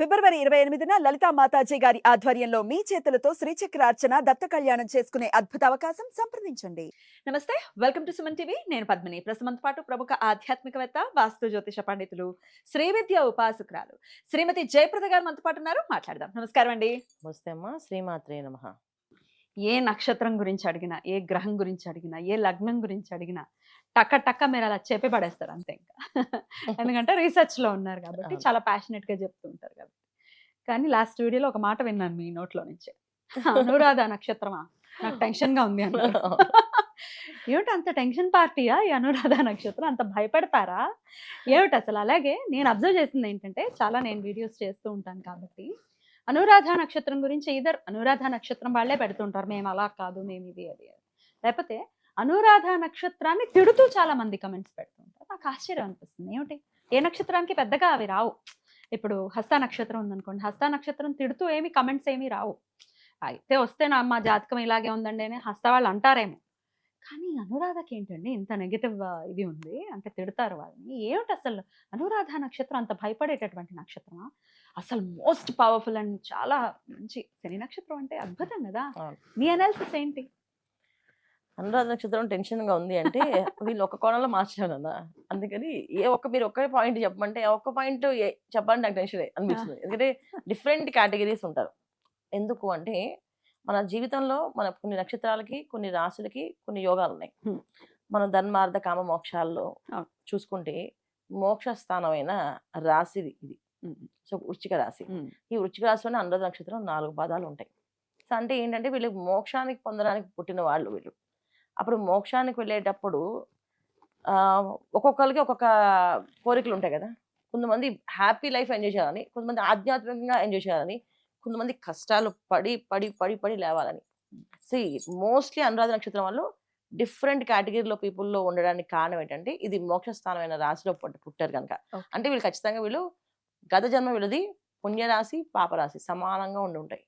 ఫిబ్రవరి 28న లలితా మాతాజీ గారి ఆధ్వర్యంలో మీ చేతులతో శ్రీచక్రార్చన దత్త కళ్యాణం చేసుకునే అద్భుత అవకాశం సంప్రదించండి. నమస్తే, వెల్కమ్ టు సుమన్ టీవీ. నేను పద్మిని. ప్రస్తుతంతో పాటు ప్రముఖ ఆధ్యాత్మికవేత్త, వాస్తు జ్యోతిష పండితులు, శ్రీ విద్య ఉపాసకురాలు శ్రీమతి జయప్రద గారు మనతో పాటు ఉన్నారు. మాట్లాడదాం. నమస్కారం అండి. నమస్తే అమ్మా, శ్రీమాత్రే నమః. ఏ నక్షత్రం గురించి అడిగినా, ఏ గ్రహం గురించి అడిగినా, ఏ లగ్నం గురించి అడిగినా టక్క టక్క మీరు అలా చెప్పి పడేస్తారు అంతే. ఇంకా ఎందుకంటే రీసెర్చ్ లో ఉన్నారు కాబట్టి చాలా ప్యాషనెట్ గా చెప్తూ ఉంటారు కాబట్టి. కానీ లాస్ట్ వీడియోలో ఒక మాట విన్నాను మీ నోట్లో నుంచి, అనురాధ నక్షత్రమా, నాకు టెన్షన్ గా ఉంది అన్నారు. ఏమిటి అంత టెన్షన్ పార్టీయా ఈ అనురాధ నక్షత్రం? అంత భయపడతారా ఏమిటి అసలు? అలాగే నేను అబ్జర్వ్ చేసింది ఏంటంటే, చాలా నేను వీడియోస్ చేస్తూ ఉంటాను కాబట్టి అనురాధ నక్షత్రం గురించి ఇద్దరు అనురాధ నక్షత్రం వాళ్ళే పెడుతుంటారు, మేము అలా కాదు, మేము ఇది అది, లేకపోతే అనురాధ నక్షత్రాన్ని తిడుతూ చాలా మంది కమెంట్స్ పెడుతుంటారు. నాకు ఆశ్చర్యం అనిపిస్తుంది, ఏమిటి ఏ నక్షత్రానికి పెద్దగా అవి రావు. ఇప్పుడు హస్త నక్షత్రం ఉందనుకోండి, హస్త నక్షత్రం తిడుతూ ఏమి కమెంట్స్ ఏమీ రావు. అయితే వస్తే మా జాతకం ఇలాగే ఉందండి అని హస్త వాళ్ళు అంటారేమో, కానీ అనురాధకి ఏంటండి ఇంత నెగిటివ్ ఇది ఉంది అంటే తిడతారు వాళ్ళని. ఏమిటి అసలు అనురాధ నక్షత్రం అంత భయపడేటటువంటి నక్షత్రమా? అసలు మోస్ట్ పవర్ఫుల్ అండ్ చాలా మంచి శని నక్షత్రం అంటే అద్భుతం కదా. మీ అనాలిసిస్ ఏంటి? అనురాధ నక్షత్రం టెన్షన్ గా ఉంది అంటే వీళ్ళు ఒక కోణంలో మార్చలేరు కదా. అందుకని మీరు ఒకే పాయింట్ చెప్పమంటే ఒక్క పాయింట్ చెప్పాలని నాకు టెన్షన్ అనిపిస్తుంది. ఎందుకంటే డిఫరెంట్ కేటగిరీస్ ఉంటారు. ఎందుకు అంటే మన జీవితంలో మన కొన్ని నక్షత్రాలకి, కొన్ని రాశులకి కొన్ని యోగాలు ఉన్నాయి. మన ధర్మార్థ కామ మోక్షాల్లో చూసుకుంటే మోక్ష స్థానమైన రాశి ఇది. సో వృశ్చిక రాశి. ఈ వృశ్చిక రాశిలోనే అనురాధ నక్షత్రం 4 పాదాలు ఉంటాయి. సో అంటే ఏంటంటే వీళ్ళు మోక్షానికి పొందడానికి పుట్టిన వాళ్ళు వీళ్ళు. అప్పుడు మోక్షానికి వెళ్ళేటప్పుడు ఒక్కొక్కరికి ఒక్కొక్క కోరికలు ఉంటాయి కదా. కొంతమంది హ్యాపీ లైఫ్ ఎంజాయ్ చేయాలని, కొంతమంది ఆధ్యాత్మికంగా ఎంజాయ్ చేయాలని, కొంతమంది కష్టాలు పడి పడి పడి పడి లేవాలని. సో మోస్ట్లీ అనురాధ నక్షత్రం వాళ్ళు డిఫరెంట్ కేటగిరీలో పీపుల్లో ఉండడానికి కారణం ఏంటంటే, ఇది మోక్ష స్థానమైన రాశిలో పుట్టారు కనుక. అంటే వీళ్ళు ఖచ్చితంగా వీళ్ళు గత జన్మ వీళ్ళది పుణ్యరాశి, పాపరాశి సమానంగా ఉండి ఉంటాయి.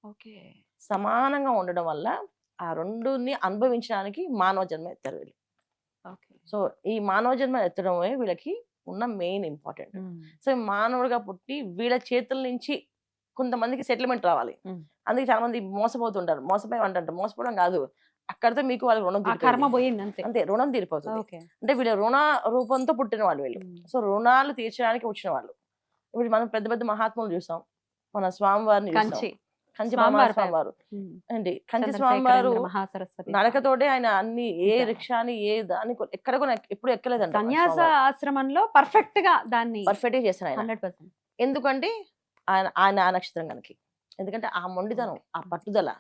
ఓకే, సమానంగా ఉండడం వల్ల ఆ రెండుని అనుభవించడానికి మానవ జన్మ ఎత్తారు వీళ్ళు. సో ఈ మానవ జన్మ ఎత్తడమే వీళ్ళకి ఉన్న మెయిన్ ఇంపార్టెంట్. సో మానవుడిగా పుట్టి వీళ్ళ చేతుల నుంచి కొంతమందికి సెటిల్మెంట్ రావాలి. అందుకే చాలా మంది మోసపోతుంటారు. మోసపోయి అంటారు, మోసపోవడం కాదు, అక్కడితో మీకు వాళ్ళకి రుణం తీరిపోతుంది అంతే. రుణం తీరిపోతుంది అంటే వీళ్ళ రుణ రూపంతో పుట్టిన వాళ్ళు వీళ్ళు. సో రుణాలు తీర్చడానికి వచ్చిన వాళ్ళు. ఇప్పుడు మనం పెద్ద పెద్ద మహాత్ములు చూసాం. మన స్వామివారిని కంచి స్వామివారు అండి. కంచి స్వామివారు నడకతోటే ఆయన అన్ని ఏ రిక్షాని ఏ దాని ఎక్కడ కూడా ఎప్పుడు ఎక్కలేదండి. సన్యాస ఆశ్రమంలో పర్ఫెక్ట్ గా చేశారు ఆయన. ఎందుకంటే ఆయన ఆ నక్షత్రం కనుక. ఎందుకంటే ఆ మొండితనం, ఆ పట్టుదల,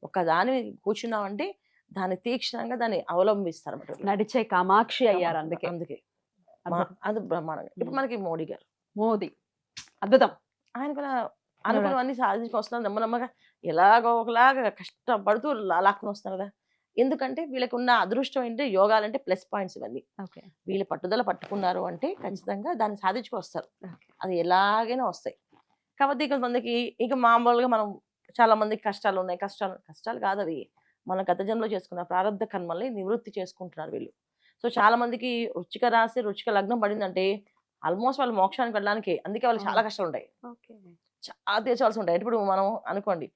ఒక దాని కూర్చున్నామంటే దాన్ని తీక్షణంగా దాన్ని అవలంబిస్తారు. నడిచే కామాక్షి అయ్యారు. అందుకే అది బ్రహ్మాండంగా. ఇప్పుడు మనకి మోదీ అద్భుతం. ఆయన కూడా అనుకున్నవన్నీ సాధించుకు వస్తున్నారు. నమ్మనమ్మగా ఎలాగో ఒకలాగా కష్టపడుతూ లాక్కుని వస్తున్నారు కదా. ఎందుకంటే వీళ్ళకి ఉన్న అదృష్టం ఏంటి, యోగాలంటే ప్లస్ పాయింట్స్ ఇవన్నీ. వీళ్ళు పట్టుదల పట్టుకున్నారు అంటే ఖచ్చితంగా దాన్ని సాధించుకు వస్తారు. అది ఎలాగైనా వస్తాయి. కాబట్టి కొంతమందికి ఇంకా మామూలుగా మనం చాలా మందికి కష్టాలు ఉన్నాయి. కష్టాలు కాదు అవి, మన గత జన్మలో చేసుకున్న ప్రారంభ కర్మల్ని నివృత్తి చేసుకుంటున్నారు వీళ్ళు. సో చాలా మందికి వృశ్చిక రాశి, వృశ్చిక లగ్నం పడిందంటే ఆల్మోస్ట్ వాళ్ళు మోక్షానికి వెళ్ళడానికి, అందుకే వాళ్ళు చాలా కష్టాలు ఉంటాయి, చాలా తీర్చవలసి ఉంటాయి. ఇప్పుడు మనం అనుకోండి,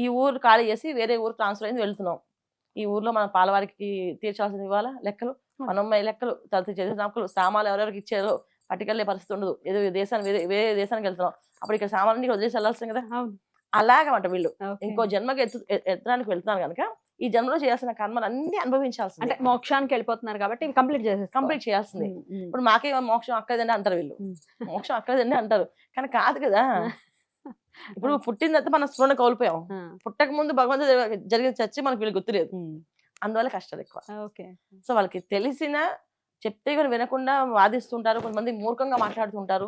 ఈ ఊరు ఖాళీ చేసి వేరే ఊరు ట్రాన్స్ఫర్ అయింది, వెళ్తున్నాం. ఈ ఊర్లో మన పాలవారికి తీర్చాల్సింది ఇవ్వాలా లెక్కలు, మనమ్మాయి లెక్కలు, తర్వాత చేసే సామాన్లు ఎవరెవరికి ఇచ్చారో పట్టుకెళ్ళే పరిస్థితి ఉండదు. ఏదో వేరే దేశానికి వెళ్తున్నాం, అప్పుడు ఇక్కడ సామాన్లు వదిలేసి వెళ్ళాల్సింది కదా. అలాగమాట వీళ్ళు ఇంకో జన్మకి ఎత్తడానికి వెళ్తున్నాను కనుక ఈ జన్మలో చేయాల్సిన కర్మలు అన్ని అనుభవించాల్సింది. అంటే మోక్షానికి వెళ్ళిపోతున్నారు కాబట్టి కంప్లీట్ చేయాల్సింది. ఇప్పుడు మాకే మోక్షం అక్కదండి అంటారు వీళ్ళు, మోక్షం అక్కదండి అంటారు, కానీ కాదు కదా. ఇప్పుడు పుట్టిన తర్వాత మనం స్పృహ కోల్పోయాం. పుట్టక ముందు భగవంతుడు జరిగిన చర్చ మనకు వీళ్ళు గుర్తులేదు, అందువల్ల కష్టాలు ఎక్కువ. సో వాళ్ళకి తెలిసిన చెప్తే కూడా వినకుండా వాదిస్తుంటారు. కొంతమంది మూర్ఖంగా మాట్లాడుతుంటారు,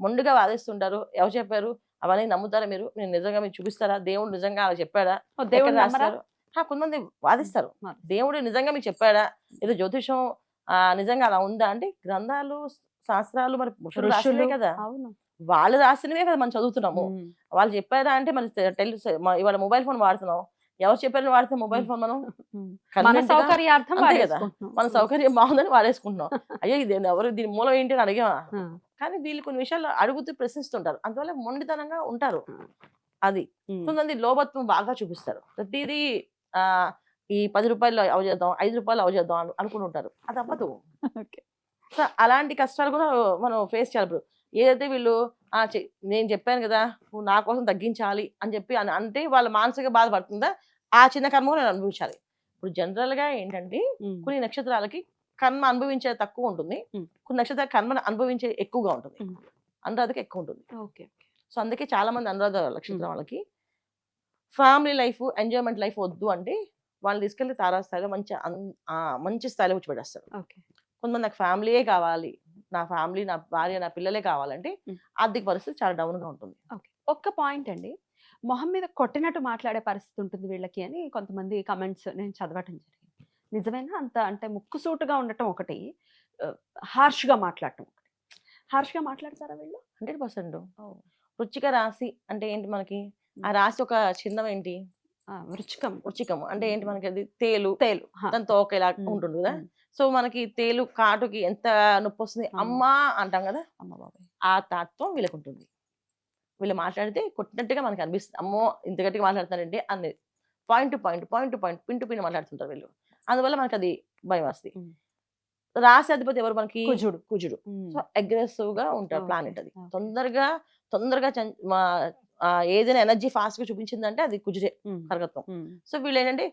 మొండుగా వాదిస్తుంటారు. ఎవరు చెప్పారు అవన్నీ నమ్ముతారా మీరు? నేను నిజంగా మీరు చూపిస్తారా? దేవుడు నిజంగా అలా చెప్పాడా? దేవుడు రాస్తారు. కొంతమంది వాదిస్తారు, దేవుడు నిజంగా మీకు చెప్పాడా? ఏదో జ్యోతిషం నిజంగా అలా ఉందా అంటే, గ్రంథాలు శాస్త్రాలు మరి పురుషులు రాసినవే కదా, వాళ్ళు రాసినవే కదా మనం చదువుతున్నాము. వాళ్ళు చెప్పారా అంటే మరి ఇవాళ మొబైల్ ఫోన్ వాడుతున్నాం, ఎవరు చెప్పారని వాడితే మొబైల్ ఫోన్ మనం మన convenient గా సౌకర్యార్థం అంతే కదా. వాడేసుకుంటున్నాం. మన సౌకర్యం బాగుందని వాడేసుకుంటున్నాం. అయ్యో ఇది ఎవరు దీని మూలం ఏంటి అని అడిగామా? ఆ, కానీ వీళ్ళు కొన్ని విషయాలు అడుగుతూ ప్రశ్నిస్తుంటారు, అందువల్ల మొండితనంగా ఉంటారు. అది ఉమ్, కొంతమంది లోభత్వం బాగా చూపిస్తారు. ప్రతిదీ ఆ ఈ 10 రూపాయలు అవ చేద్దాం, 5 రూపాయలు అవ చేద్దాం అనుకుని ఉంటారు. అది అవ్వదు. ఓకే. సో అలాంటి కష్టాలు కూడా మనం ఫేస్ చేయాలి. ఇప్పుడు ఏదైతే వీళ్ళు నేను చెప్పాను కదా నువ్వు నా కోసం తగ్గించాలి అని చెప్పి అంటే వాళ్ళ మానసిక బాధపడుతుందా, ఆ చిన్న కర్మ కూడా నేను అనుభవించాలి. ఇప్పుడు జనరల్ గా ఏంటంటే ఉమ్, కొన్ని నక్షత్రాలకి కర్మ అనుభవించే తక్కువ ఉంటుంది, ఉమ్. కొన్ని నక్షత్రాల కర్మ అనుభవించే ఎక్కువగా ఉంటుంది, ఉమ్. అనురాధకి ఎక్కువ ఉంటుంది. ఓకే. సో అందుకే చాలా మంది అనురాధ నక్షత్రం వాళ్ళకి ఫ్యామిలీ లైఫ్ ఎంజాయ్మెంట్ లైఫ్ వద్దు అంటే వాళ్ళు తీసుకెళ్లి తారాస్థాయిలో మంచి స్థాయిలో కూర్చోబెట్టేస్తారు. ఓకే. కొంతమంది నాకు ఫ్యామిలీయే కావాలి, నా ఫ్యామిలీ నా భార్య నా పిల్లలే కావాలంటే ఉమ్. ఆర్థిక పరిస్థితి చాలా డౌన్ గా ఉంటుంది. ఓకే. ఒక్క పాయింట్ అండి, మొహం మీద కొట్టినట్టు మాట్లాడే పరిస్థితి ఉంటుంది వీళ్ళకి అని కొంతమంది కమెంట్స్ నేను చదవటం జరిగింది. నిజమేనా? అంత అంటే ముక్కుసూటుగా ఉండటం ఒకటి, హార్ష్గా మాట్లాడటం ఒకటి. హార్ష్గా మాట్లాడతారా వీళ్ళు? 100%. వృచ్చిక రాశి అంటే ఏంటి మనకి? ఆ రాశి ఒక చిహ్నం ఏంటి? వృచ్చికం. వృచ్చికం అంటే ఏంటి మనకి? అది తేలు, తేలు. దాని తోక ఇలా ఉమ్, ఉంటుంది కదా. ఉమ్. సో మనకి తేలు కాటుకి ఎంత నొప్పి వస్తుంది, అవును. అమ్మా అంటాం కదా, అమ్మ బాబాయ్. ఆ తాత్వం వీళ్ళకి ఉంటుంది. వీళ్ళు మాట్లాడితే కొట్టినట్టుగా మనకి అనిపిస్తుంది, అమ్మో ఇంత గట్టిగా మాట్లాడతారంటే అనేది. Point to point, point to point, pin to pin మాట్లాడుతుంటారు వీళ్ళు. అందువల్ల మనకి అది భయం వస్తుంది. ఉమ్. రాశి అధిపతి ఎవరు మనకి? కుజుడు. కుజుడు. ఉమ్. సో అగ్రెసివ్ గా ఉంటారు Okay, ప్లానెట్. అది okay. తొందరగా తొందరగా ఏదైనా ఎనర్జీ ఫాస్ట్ గా చూపించిందంటే అది కుజుడే ఉమ్, కరగత్వం. ఉమ్, సో వీళ్ళు ఏంటంటే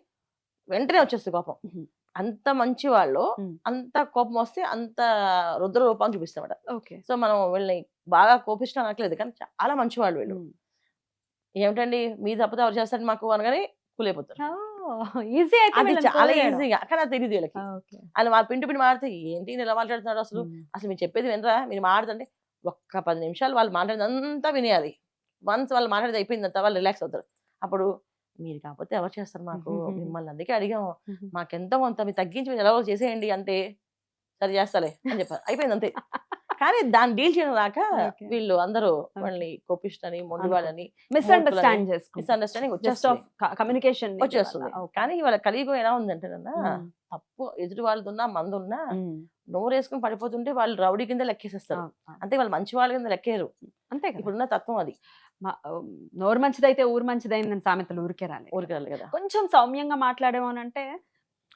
వెంటనే వచ్చేస్తుంది కోపం. ఉమ్. అంత మంచి వాళ్ళు ఉమ్. అంత కోపం వస్తే అంత రుద్ర రూపాన్ని చూపిస్తామట. ఓకే. సో మనం వీళ్ళని బాగా కోపిష్టం అనట్లేదు, కానీ చాలా మంచి వాళ్ళు వీళ్ళు. ఉమ్. ఏమిటండి మీ తప్పతో ఎవరు చేస్తారని మాకు అనగానే కూలైపోతారు. ఈజీ అయితే అది వీళ్ళని చాలా తోలేయడం. ఈజీగా, కానీ అది తెలియదు వీళ్ళకి. ఓకే. వాళ్ళు మా పిండి పిండి మాడితే ఏంటి ఈయన ఇలా మాట్లాడుతున్నాడు అసలు, ఉమ్. అసలు మీరు చెప్పేది వినరా, మీరు మాట్లాడండి. ఒక్క 10 నిమిషాలు వాళ్ళు మాట్లాడేదంతా వినేయాలి. వన్స్ వాళ్ళు మాట్లాడేది అయిపోయిందంతా వాళ్ళు రిలాక్స్ అవుతారు. అప్పుడు మీరు కాకపోతే ఎవరు చేస్తారు మాకు, మిమ్మల్ని అందుకే అడిగాము, మాకెంతో కొంత మీరు తగ్గించి మీరు ఎలా చేసేయండి అంటే సరే చేస్తాలే అని చెప్పారు, అయిపోయింది అంతే. కానీ దాన్ని డీల్ చేయడం రాక Okay. వీళ్ళు అందరూ వాళ్ళని కోపిష్టని మొండివాళ్ళని మిస్అండర్స్టాండ్ చేసుకుంటారు. మిస్అండర్స్టాండింగ్ జస్ట్ ఆఫ్ కమ్యూనికేషన్ వచ్చేస్తుంది. కానీ వాళ్ళ కలియుగం ఎలా ఉందంటే తప్పు ఎదుటి వాళ్ళది ఉన్నా మంది ఉన్నా నోరు వేసుకుని పడిపోతుంటే వాళ్ళు రౌడీ కింద లెక్కేసేస్తారు. అంతే, వాళ్ళు మంచి వాళ్ళ కింద లెక్కేరు. అంతే కదా. ఇప్పుడున్న తత్వం అది. నోరు మంచిదైతే ఊరు మంచిదైందని సామెతలు ఊరికే రాలేదు. ఊరికి రాలేదు కదా. కొంచెం సౌమ్యంగా మాట్లాడేమోనంటే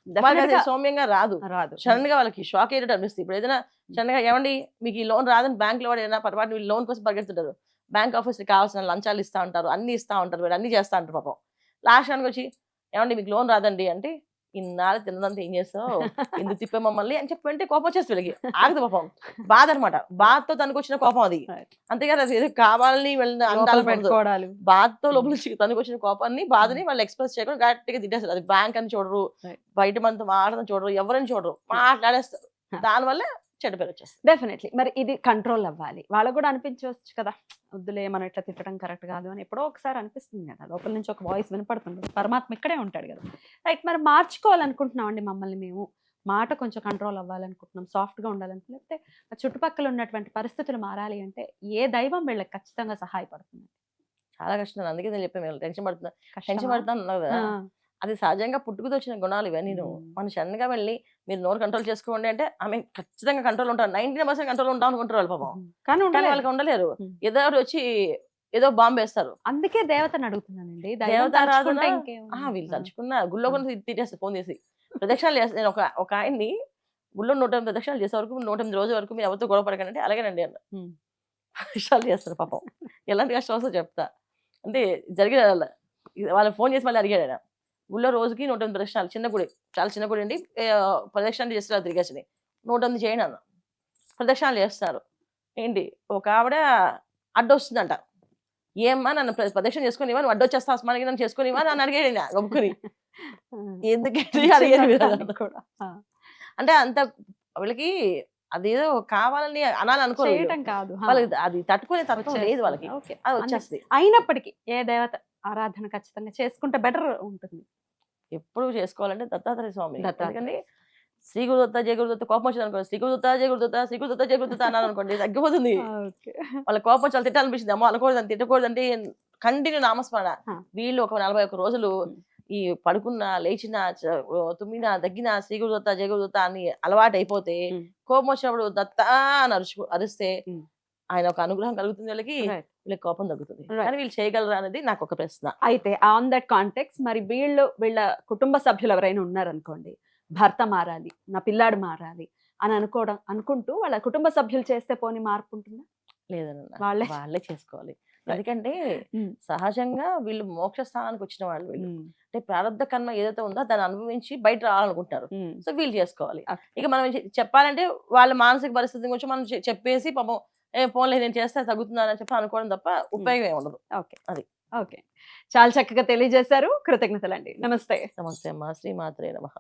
వాళ్ళకి అది definitely గా సౌమ్యంగా రాదు. రాదు. సడన్ గా వాళ్ళకి షాక్ అయ్యేటట్టు అనిపిస్తుంది. ఇప్పుడు ఏదైనా సడన్ గా ఏమండి మీకు ఈ లోన్ రాదని బ్యాంక్ లో వాడు ఏదైనా పొరపాటు వీళ్ళు లోన్ కోసం పరిగెడుతుంటారు. బ్యాంక్ ఆఫీస్ కావాల్సిన లంచాలు ఇస్తా ఉంటారు, అన్ని ఇస్తా ఉంటారు, వీళ్ళు అన్ని చేస్తా ఉంటారు. పాపం లాస్ట్ టైంకి వచ్చి ఏమండి మీకు లోన్ రాదండి అంటే ఇన్నాళ్ళు తిన్నదంతా ఏం చేస్తావు, ఎందుకు తిప్పే మమ్మల్ని అని చెప్పి అంటే కోపం వచ్చేస్తుంది వీళ్ళకి. ఆగదు పాపం, బాధ అనమాట. బాధతో తనకు వచ్చిన కోపం అది. అంతేగాని అది ఏదో కావాలని వెళ్ళిన లోపల అందాలు పెట్టుకోవడాలు. బాధతో లోపల తనకు వచ్చిన కోపాన్ని బాధని వాళ్ళు ఎక్స్ప్రెస్ చేయకుండా గట్టిగా తిట్టేస్తారు. అది బ్యాంక్ అని చూడరు, Right. బయట మనతో మాట్లాడడం చూడరు, ఎవరని చూడరు, మాట్లాడేస్తారు. దానివల్ల చెడ్డ పేరు వచ్చేస్తుంది. డెఫినెట్లీ. మరి ఇది కంట్రోల్ అవ్వాలి. వాళ్ళకు కూడా అనిపించవచ్చు కదా, వద్దులే మనం ఇట్లా తిట్టడం కరెక్ట్ కాదు అని ఎప్పుడో ఒకసారి అనిపిస్తుంది కదా, లోపల నుంచి ఒక వాయిస్ వినపడుతుంది. పరమాత్మ ఇక్కడే ఉంటాడు కదా. రైట్, మరి మార్చుకోవాలనుకుంటున్నాం అండి మమ్మల్ని మేము, మాట కొంచెం కంట్రోల్ అవ్వాలనుకుంటున్నాం, సాఫ్ట్గా ఉండాలనుకుంటున్నాం, లేకపోతే చుట్టుపక్కల ఉన్నటువంటి పరిస్థితులు మారాలి అంటే ఏ దైవం వీళ్ళకి ఖచ్చితంగా సహాయపడుతుంది? చాలా కష్టం. అందుకే నేను చెప్పాను టెన్షన్ పడుతున్నా, టెన్షన్ కష్టమా? పడుతున్నా అన్నావు కదా. అది సహజంగా పుట్టుకతో వచ్చిన గుణాలు ఇవన్నీ. మన సడన్గా వెళ్ళి మీరు నోరు కంట్రోల్ చేసుకోండి అంటే ఆమె ఖచ్చితంగా కంట్రోల్ ఉంటారు. 99% కంట్రోల్ ఉంటాం అనుకుంటారు వాళ్ళు పాపం. కానీ కానీ ఉండలేదు. వాళ్ళకి ఉండలేరు. ఉమ్. ఏదో ఒకటి వచ్చి ఏదో బాంబు వేస్తారు. అందుకే దేవతను అడుగుతున్నానండి. దైవం దేవతారాధన తలుచుకుంటే ఇంకేముంది? వీళ్ళు తలుచుకున్న గుళ్ళో కొన్ని తిట్టేస్తారు ఫోన్ చేసి. ప్రదక్షిణాలు చేస్తారు. నేను ఒక ఆయన్ని గుళ్ళో 108 ప్రదక్షిణాలు చేసే వరకు 108 రోజుల వరకు మీరు ఎవరితో గొడవ పడకండి, అలాగేనండి అన్న. ఉమ్. ప్రదక్షిణాలు చేస్తారు పాపం. ఎలాంటి కష్టం వస్తుందో చెప్తా. అంటే జరిగిన వాళ్ళని ఫోన్ చేసి మళ్ళీ అడిగాడు ఆయన. గుళ్ళో రోజుకి 108 ప్రదక్షిణాలు, చిన్న గుడి, చాలా చిన్న గుడి అండి. ప్రదక్షిణాలు చేస్తారు తిరిగేసి 108 చేయండి అన్న. ప్రదక్షిణాలు చేస్తారు. ఏంటి ఒక ఆవిడ అడ్డొస్తుందంట. ఏమ్మా నన్ను ప్రదక్షిణ చేసుకుని ఇవ్వ, నువ్వు అడ్డొచ్చేస్తా అసమానికి నన్ను చేసుకుని ఇవ్వ నన్ను అడిగాడు ఆయన గొప్పని. ఎందుకంటే అడిగారు కూడా అంటే అంత వీళ్ళకి అదేదో కావాలని అనాలి అనుకోరు. చేయటం కాదు. వాళ్ళకి అది తట్టుకునే తత్వం లేదు వాళ్ళకి. ఓకే. అది వచ్చేస్తుంది. అయినప్పటికీ ఏ దేవత ఆరాధన ఖచ్చితంగా చేసుకుంటే బెటర్ ఉంటుంది. ఎప్పుడు చేసుకోవాలంటే దత్తాత్రేయ స్వామి. దత్తాత్రేయ. ఎందుకంటే శ్రీ గురుదత్త జయ గురుదత్త కోపం వచ్చింది అనుకోండి, శ్రీ గురుదత్త జయ గురుదత్త, శ్రీ గురుదత్త జయ గురుదత్త అన్నాను అనుకోండి తగ్గిపోతుంది. ఓకే. వాళ్ళ కోపం వచ్చి వాళ్ళు తిట్టాలనిపిస్తుంది. అమ్మో అనకూడదు అని తిట్టకూడదు అంటే కంటిన్యూ నామస్మరణ. ఆ. వీళ్ళు ఒక 41 రోజులు ఈ పడుకున్నా లేచినా తుమ్మినా దగ్గినా సీగురుదత్త జగురుదత్త అని అలవాటు అయిపోతే ఉమ్. కోపం వచ్చినప్పుడు దత్త అని అరిస్తే ఉమ్. ఆయన ఒక అనుగ్రహం కలుగుతుంది వీళ్ళకి, Right. వీళ్ళకి కోపం తగ్గుతుంది. Right. కానీ వీళ్ళు చేయగలరా అనేది నాకు ఒక ప్రశ్న. అయితే ఆన్ దట్ కాంటెక్స్ మరి వీళ్ళ కుటుంబ సభ్యులు ఎవరైనా ఉన్నారనుకోండి, భర్త మారాలి, నా పిల్లాడు మారాలి అని అనుకుంటూ వాళ్ళ కుటుంబ సభ్యులు చేస్తే పోని మార్పు ఉంటుందా? లేదన్న వాళ్ళే వాళ్ళే చేసుకోవాలి. ఎందుకంటే ఉమ్. సహజంగా వీళ్ళు మోక్ష స్థానానికి వచ్చిన వాళ్ళు వీళ్ళు. ఉమ్. అంటే ప్రారంధ కర్మ ఏదైతే ఉందో దాన్ని అనుభవించి బయట రావాలనుకుంటారు. ఉమ్. సో వీళ్ళు చేసుకోవాలి. Okay. ఇక మనం చెప్పాలంటే వాళ్ళ మానసిక పరిస్థితి గురించి మనం చెప్పేసి పాపం పోన్లే నేను చేస్తే తగ్గుతుందని చెప్పి అనుకోవడం తప్ప ఉపయోగం ఏమి ఉండదు. ఓకే, అది. ఓకే, చాలా చక్కగా తెలియజేశారు. కృతజ్ఞతలండి. నమస్తే. నమస్తే అమ్మా. శ్రీమాత్రే నమః.